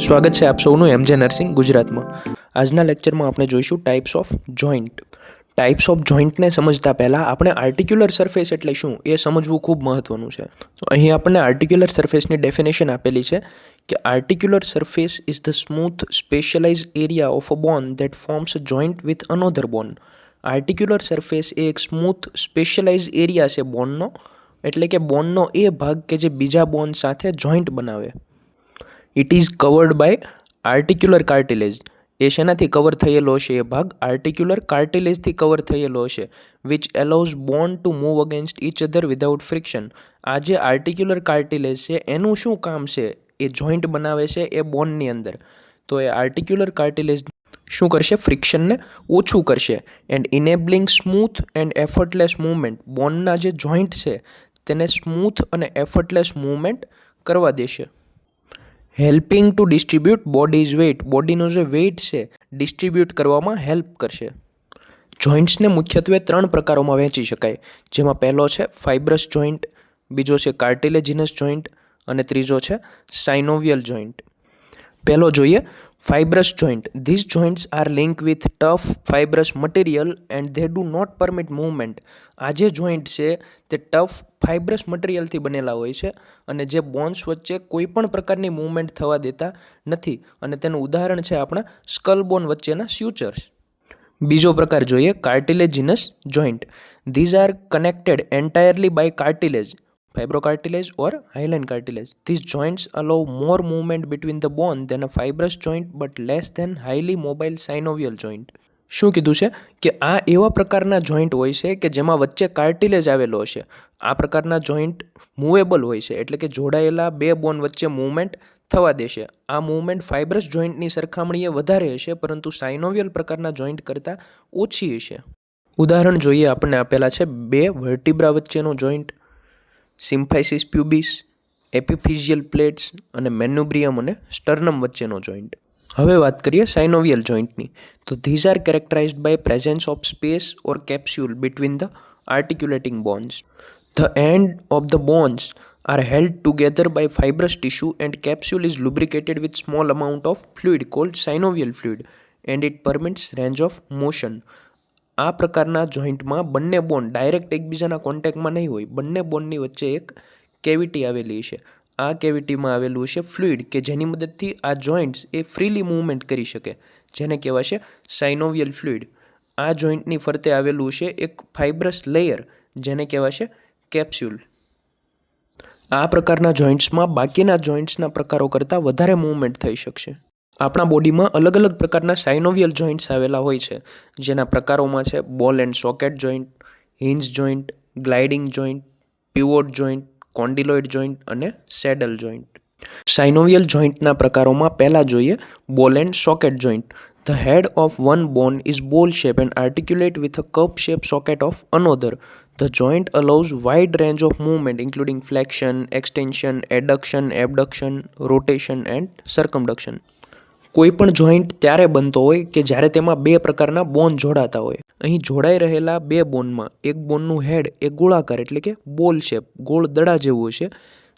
સ્વાગત છે આપ સૌનું એમજે નર્સિંગ ગુજરાતમાં. આજના લેક્ચરમાં આપણે જોઈશું types of joint. Types of જોઈન્ટને સમજતા પહેલાં આપણે આર્ટિક્યુલર સરફેસ એટલે શું એ સમજવું ખૂબ મહત્ત્વનું છે. તો અહીં આપણને આર્ટિક્યુલર સરફેસની ડેફિનેશન આપેલી છે કે articular surface is the smooth specialise area of a bone that forms a joint with another bone. Articular surface એ એક સ્મૂથ સ્પેશિયલાઇઝ એરિયા છે બોનનો, એટલે કે બોનનો એ ભાગ કે જે બીજા બોન સાથે જોઈન્ટ બનાવે. It is covered by articular cartilage. એ શેનાથી કવર થયેલો હશે? એ ભાગ આર્ટિક્યુલર કાર્ટિલેજથી કવર થયેલો હશે. Which allows bone to move against each other without friction. આ જે આર્ટિક્યુલર કાર્ટિલેજ છે એનું શું કામ છે? એ જોઈન્ટ બનાવે છે એ બોનની અંદર. તો એ આર્ટિક્યુલર કાર્ટિલેજ શું કરશે? ફ્રિક્શનને ઓછું કરશે and enabling smooth and effortless movement. બોનના જે જોઈન્ટ છે તેને સ્મૂથ અને એફર્ટલેસ મૂવમેન્ટ કરવા દેશે. Helping to distribute body's weight. બોડીનો જે વેઇટ છે ડિસ્ટ્રીબ્યુટ કરવામાં હેલ્પ કરશે. જોઈન્ટ્સને મુખ્યત્વે 3 પ્રકારોમાં વહેંચી શકાય, જેમાં પહેલો છે ફાઇબ્રસ જોઈન્ટ, બીજો છે કાર્ટિલેજિનસ જોઈન્ટ અને ત્રીજો છે સાઇનોવિયલ જોઈન્ટ. પહેલો જોઈએ fibrous joint. These joints are link with tough fibrous material and they do not permit movement. આ જે જોઈન્ટ છે તે ટફ ફાઇબ્રસ મટીરિયલથી બનેલા હોય છે અને જે બોન્સ વચ્ચે કોઈ પણ પ્રકારની મૂવમેન્ટ થવા દેતા નથી, અને તેનું ઉદાહરણ છે આપણા સ્કલ બોન વચ્ચેના સ્યુચર્સ. બીજો પ્રકાર જોઈએ cartilaginous joint. These are connected entirely by cartilage, fibrocartilage or hyaline cartilage. These joints allow more movement between the bone than a fibrous joint but less than highly mobile synovial joint. શું કીધું છે કે આ એવા પ્રકારના joint હોય છે કે જેમાં વચ્ચે કાર્ટિલેજ આવેલો હશે. આ પ્રકારના જોઈન્ટ મૂવેબલ હોય છે, એટલે કે જોડાયેલા બે બોન વચ્ચે મૂવમેન્ટ થવા દેશે. આ મૂવમેન્ટ ફાઇબ્રસ જોઈન્ટની સરખામણીએ વધારે હશે, પરંતુ સાઇનોવિયલ પ્રકારના જોઈન્ટ કરતાં ઓછી હશે. ઉદાહરણ જોઈએ, આપણને આપેલા છે 2 વર્ટિબ્રા વચ્ચેનો જોઈન્ટ, સિમ્ફાઇસિસ પ્યુબિસ, એપિફિઝિયલ પ્લેટ્સ અને મેન્યુબ્રિયમ અને સ્ટર્નમ વચ્ચેનો જોઈન્ટ. હવે વાત કરીએ સાઇનોવિયલ જોઈન્ટની. તો these are characterised by presence of space or capsule between the articulating bones. The end of the bones are held together by fibrous tissue and capsule is lubricated with small amount of fluid called synovial fluid and it permits range of motion. આ પ્રકારના જોઈન્ટમાં બંને બોન direct એકબીજાના કોન્ટેક્ટમાં નહીં હોય. બંને બોનની વચ્ચે એક cavity આવેલી છે. આ કેવિટીમાં આવેલું છે ફ્લુઇડ કે જેની મદદથી આ જોઈન્ટ્સ એ ફ્રીલી મૂવમેન્ટ કરી શકે, જેને કહેવાશે સાઇનોવિયલ ફ્લુઇડ. આ જોઈન્ટની ફરતે આવેલું છે એક ફાઇબ્રસ લેયર, જેને કહેવાશે કેપ્સ્યુલ. આ પ્રકારના જોઈન્ટ્સમાં બાકીના જોઈન્ટ્સના પ્રકારો કરતાં વધારે મૂવમેન્ટ થઈ શકશે. આપણા બોડીમાં અલગ અલગ પ્રકારના સાઇનોવિયલ જોઈન્ટ્સ આવેલા હોય છે, જેના પ્રકારોમાં છે ball and socket joint, hinge joint, gliding joint, pivot joint, condyloid joint અને સેડલ જોઈન્ટ. સાઇનોવિયલ જોઈન્ટના પ્રકારોમાં પહેલા જોઈએ ball and socket joint. The head of one bone is ball shape and articulate with a cup shape socket of another. The joint allows wide range of movement including flexion, extension, adduction, abduction, rotation and circumduction. કોઈ પણ joint ત્યારે બનતો હોય કે જ્યારે તેમાં 2 પ્રકારના બોન જોડાતા હોય. અહીં જોડાઈ રહેલા 2 બોનમાં એક બોનનું હેડ એ ગોળાકાર એટલે કે બોલ શેપ, ગોળ દડા જેવું હશે,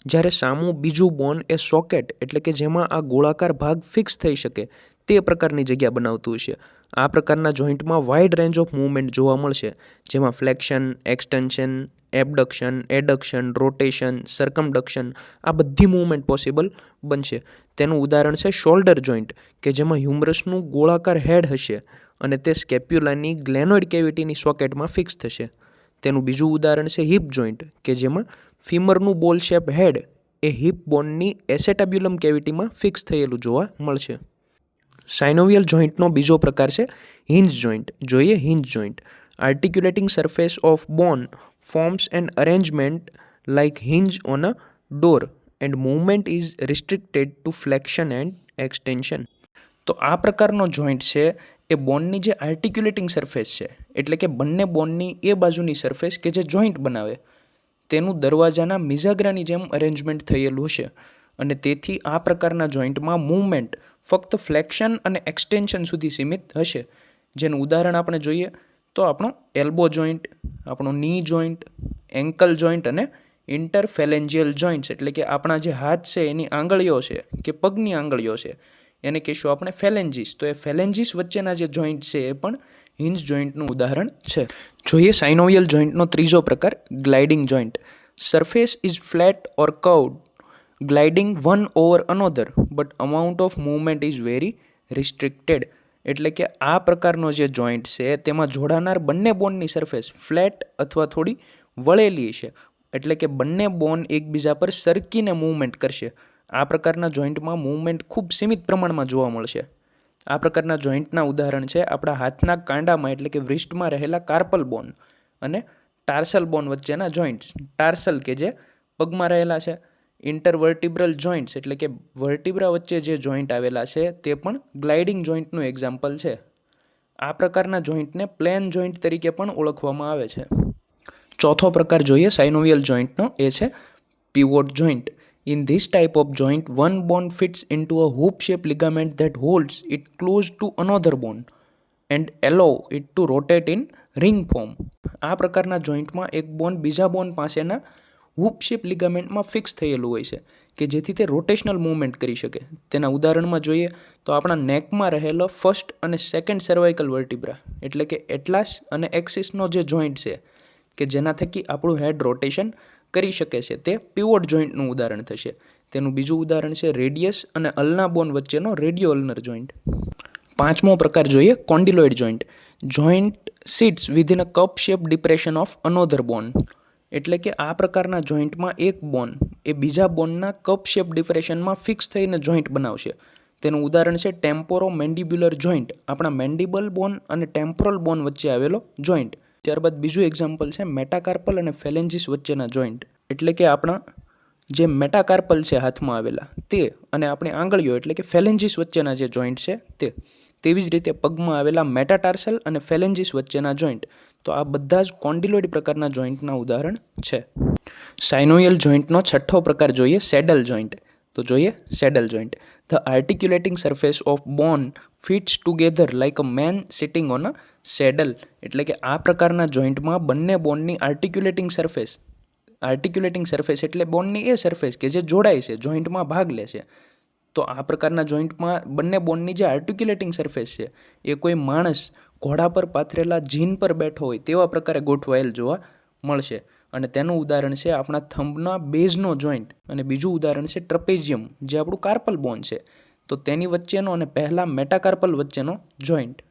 જ્યારે સામું બીજું બોન એ સોકેટ એટલે કે જેમાં આ ગોળાકાર ભાગ ફિક્સ થઈ શકે તે પ્રકારની જગ્યા બનાવતું હશે. આ પ્રકારના જોઈન્ટમાં વાઇડ રેન્જ ઓફ મૂવમેન્ટ જોવા મળશે, જેમાં ફ્લેક્શન, એક્સટેન્શન, એબડક્શન, એડક્શન, રોટેશન, સર્કમડક્શન આ બધી મૂવમેન્ટ પોસિબલ બનશે. તેનું ઉદાહરણ છે શોલ્ડર જોઈન્ટ કે જેમાં હ્યુમરસનું ગોળાકાર હેડ હશે અને તે સ્કેપ્યુલાની ગ્લેનોઇડ કેવિટીની સોકેટમાં ફિક્સ થશે. તેનું બીજું ઉદાહરણ છે હિપ જોઈન્ટ કે જેમાં ફીમરનું બોલ શેપ હેડ એ હિપ બોનની એસેટાબ્યુલમ કેવિટીમાં ફિક્સ થયેલું જોવા મળશે. સાઇનોવિયલ જોઈન્ટનો બીજો પ્રકાર છે હિન્જ જોઈન્ટ. જોઈએ hinge joint. Articulating surface of bone forms an arrangement like hinge on a door and movement is restricted to flexion and extension. તો આ પ્રકારનો જોઈન્ટ છે એ બોનની જે આર્ટિક્યુલેટિંગ સરફેસ છે, એટલે કે બંને બોનની એ બાજુની સરફેસ કે જે જોઈન્ટ બનાવે તેનું દરવાજાના મિઝાગરાની જેમ અરેન્જમેન્ટ થયેલું હશે, અને તેથી આ પ્રકારના જોઈન્ટમાં મૂવમેન્ટ ફક્ત ફ્લેક્શન અને એક્સટેન્શન સુધી સીમિત હશે. જેનું ઉદાહરણ આપણે જોઈએ તો આપણો એલ્બો જોઈન્ટ, આપણો ની જોઈન્ટ, એન્કલ જોઈન્ટ અને ઇન્ટરફેલેન્જિયલ જોઇન્ટ્સ એટલે કે આપણા જે હાથ છે એની આંગળીઓ છે કે પગની આંગળીઓ છે એને કહીશું આપણે ફેલેન્જીસ. તો એ ફેલેન્જીસ વચ્ચેના જે જોઈન્ટ છે એ પણ હિન્જ જોઈન્ટનું ઉદાહરણ છે. જોઈએ સાઇનોવિયલ જોઈન્ટનો ત્રીજો પ્રકાર gliding joint. Surface is flat or curved gliding one over અનોધર but amount of movement is very restricted. એટલે કે આ પ્રકારનો જે જોઈન્ટ છે તેમાં જોડાનાર બંને બોનની સરફેસ ફ્લેટ અથવા થોડી વળેલી છે. એટલે કે બંને બોન એકબીજા પર સરકીને મૂવમેન્ટ કરશે. આ પ્રકારના જોઈન્ટમાં મૂવમેન્ટ ખૂબ સીમિત પ્રમાણમાં જોવા મળશે. આ પ્રકારના જોઈન્ટના ઉદાહરણ છે આપણા હાથના કાંડામાં એટલે કે વ્રિસ્ટમાં રહેલા કાર્પલ બોન અને ટાર્સલ બોન વચ્ચેના જોઈન્ટ્સ. ટાર્સલ કે જે પગમાં રહેલા છે, ઇન્ટરવર્ટિબ્રલ જોઈન્ટ્સ એટલે કે વર્ટિબ્રા વચ્ચે જે જોઈન્ટ આવેલા છે તે પણ ગ્લાઇડિંગ જોઈન્ટનું એક્ઝામ્પલ છે. આ પ્રકારના જોઈન્ટને પ્લેન જોઈન્ટ તરીકે પણ ઓળખવામાં આવે છે. ચોથો પ્રકાર જોઈએ સાઇનોવિયલ જોઈન્ટનો, એ છે pivot joint. In this type of joint, one bone fits into a hoop-shaped ligament that holds it close to another bone and allow it to rotate in ring form. આ પ્રકારના જોઈન્ટમાં એક બોન બીજા બોન પાસેના હૂપ-શેપ લિગામેન્ટમાં ફિક્સ થયેલું હોય છે કે જેથી તે રોટેશનલ મૂવમેન્ટ કરી શકે. તેના ઉદાહરણમાં જોઈએ તો આપણા નેકમાં રહેલો ફર્સ્ટ અને સેકન્ડ સર્વાઇકલ વર્ટિબ્રા એટલે કે એટલાસ અને એક્સિસનો જે જોઈન્ટ છે કે જેના થકી આપણું હેડ રોટેશન કરી શકે છે તે પિવોટ જોઈન્ટનું ઉદાહરણ થશે. તેનું બીજું ઉદાહરણ છે રેડિયસ અને અલ્ના બોન વચ્ચેનો રેડિયો અલ્નર જોઈન્ટ. પાંચમો પ્રકાર જોઈએ condyloid joint. Joint sits within a cup shape depression of another bone. એટલે કે આ પ્રકારના જોઈન્ટમાં એક બોન એ બીજા બોનના કપ શેપ ડિપ્રેશનમાં ફિક્સ થઈને જોઈન્ટ બનાવશે. તેનું ઉદાહરણ છે ટેમ્પોરો મેન્ડિબ્યુલર જોઈન્ટ, આપણા મેન્ડિબલ બોન અને ટેમ્પોરલ બોન વચ્ચે આવેલો જોઈન્ટ. ત્યારબાદ બીજું એક્ઝામ્પલ છે મેટાકાર્પલ અને ફેલેન્જીસ વચ્ચેના જોઈન્ટ. એટલે કે આપણા જે મેટાકાર્પલ છે હાથમાં આવેલા તે અને આપણી આંગળીઓ એટલે કે ફેલેન્જીસ વચ્ચેના જે જોઈન્ટ છે તે. તેવી જ રીતે પગમાં આવેલા મેટાટાર્સલ અને ફેલેન્જીસ વચ્ચેના જોઈન્ટ. તો આ બધા જ કોન્ડિલોઇડ પ્રકારના જોઈન્ટના ઉદાહરણ છે. સાઇનોવિયલ જોઈન્ટનો છઠ્ઠો પ્રકાર જોઈએ સેડલ જોઈન્ટ. તો જોઈએ saddle joint. The articulating surface of bone fits together like a man sitting on a saddle. એટલે કે આ પ્રકારના જોઈન્ટમાં બંને બોનની આર્ટિક્યુલેટિંગ સરફેસ એટલે બોનની એ સરફેસ કે જે જોડાય છે, જોઈન્ટમાં ભાગ લે છે. તો આ પ્રકારના જોઈન્ટમાં બંને બોનની જે આર્ટિક્યુલેટિંગ સરફેસ છે એ કોઈ માણસ ઘોડા પર પાથરેલા જીન પર બેઠો હોય તેવા પ્રકારે ગોઠવાયેલ જોવા મળશે. અને તેનું ઉદાહરણ છે આપણા થંબના બેઝનો જોઈન્ટ અને બીજું ઉદાહરણ છે ટ્રપેઝિયમ જે આપણું કાર્પલ બોન છે. તો તેની વચ્ચેનો અને પહેલા મેટાકાર્પલ વચ્ચેનો જોઈન્ટ.